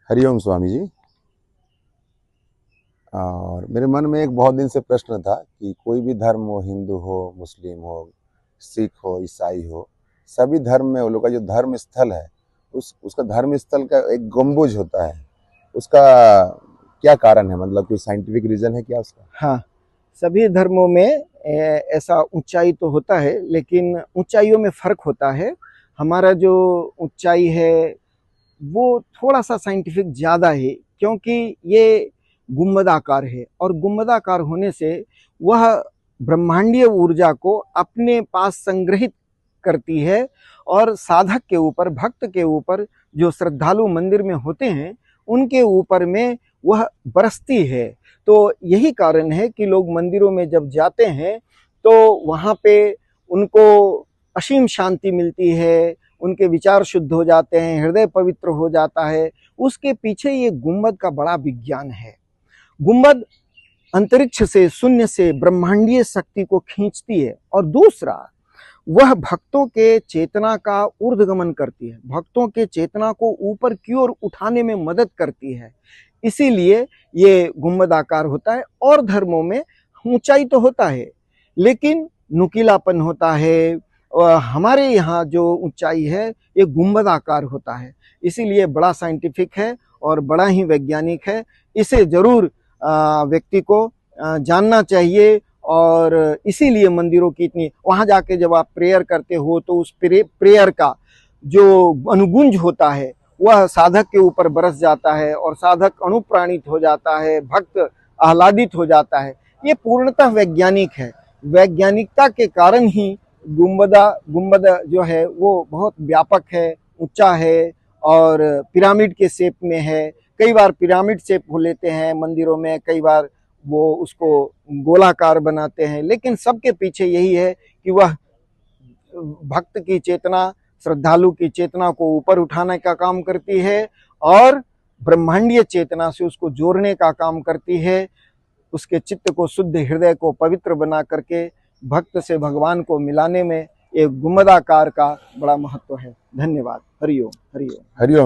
हरिओम स्वामी जी। और मेरे मन में एक बहुत दिन से प्रश्न था कि कोई भी धर्म हो, हिंदू हो, मुस्लिम हो, सिख हो, ईसाई हो, सभी धर्म में वो लोग का जो धर्म स्थल है उसका धर्म स्थल का एक गम्बुज होता है। उसका क्या कारण है? मतलब कोई साइंटिफिक रीजन है क्या उसका? हाँ, सभी धर्मों में ऐसा ऊंचाई तो होता है, लेकिन ऊंचाइयों में फर्क होता है। हमारा जो ऊंचाई है वो थोड़ा सा साइंटिफिक ज़्यादा है, क्योंकि ये गुंबदाकार है और गुंबदाकार होने से वह ब्रह्मांडीय ऊर्जा को अपने पास संग्रहित करती है और साधक के ऊपर, भक्त के ऊपर, जो श्रद्धालु मंदिर में होते हैं उनके ऊपर में वह बरसती है। तो यही कारण है कि लोग मंदिरों में जब जाते हैं तो वहाँ पे उनको असीम शांति मिलती है, उनके विचार शुद्ध हो जाते हैं, हृदय पवित्र हो जाता है। उसके पीछे ये गुंबद का बड़ा विज्ञान है। गुंबद अंतरिक्ष से, शून्य से ब्रह्मांडीय शक्ति को खींचती है और दूसरा, वह भक्तों के चेतना का ऊर्ध्वगमन करती है, भक्तों के चेतना को ऊपर की ओर उठाने में मदद करती है। इसीलिए ये गुंबदाकार होता है। और धर्मों में ऊंचाई तो होता है लेकिन नुकीलापन होता है। हमारे यहाँ जो ऊंचाई है ये गुंबदाकार होता है, इसीलिए बड़ा साइंटिफिक है और बड़ा ही वैज्ञानिक है। इसे जरूर व्यक्ति को जानना चाहिए। और इसीलिए मंदिरों की इतनी, वहां जाके जब आप प्रेयर करते हो तो उस प्रेयर का जो अनुगुंज होता है वह साधक के ऊपर बरस जाता है और साधक अनुप्राणित हो जाता है, भक्त आह्लादित हो जाता है। ये पूर्णतः वैज्ञानिक है। वैज्ञानिकता के कारण ही गुंबद जो है वो बहुत व्यापक है, ऊंचा है और पिरामिड के शेप में है। कई बार पिरामिड शेप हो लेते हैं मंदिरों में, कई बार वो उसको गोलाकार बनाते हैं, लेकिन सबके पीछे यही है कि वह भक्त की चेतना, श्रद्धालु की चेतना को ऊपर उठाने का काम करती है और ब्रह्मांडीय चेतना से उसको जोड़ने का काम करती है। उसके चित्त को शुद्ध, हृदय को पवित्र बना करके भक्त से भगवान को मिलाने में एक गुंबदाकार का बड़ा महत्व है। धन्यवाद। हरिओम हरिओम हरिओम।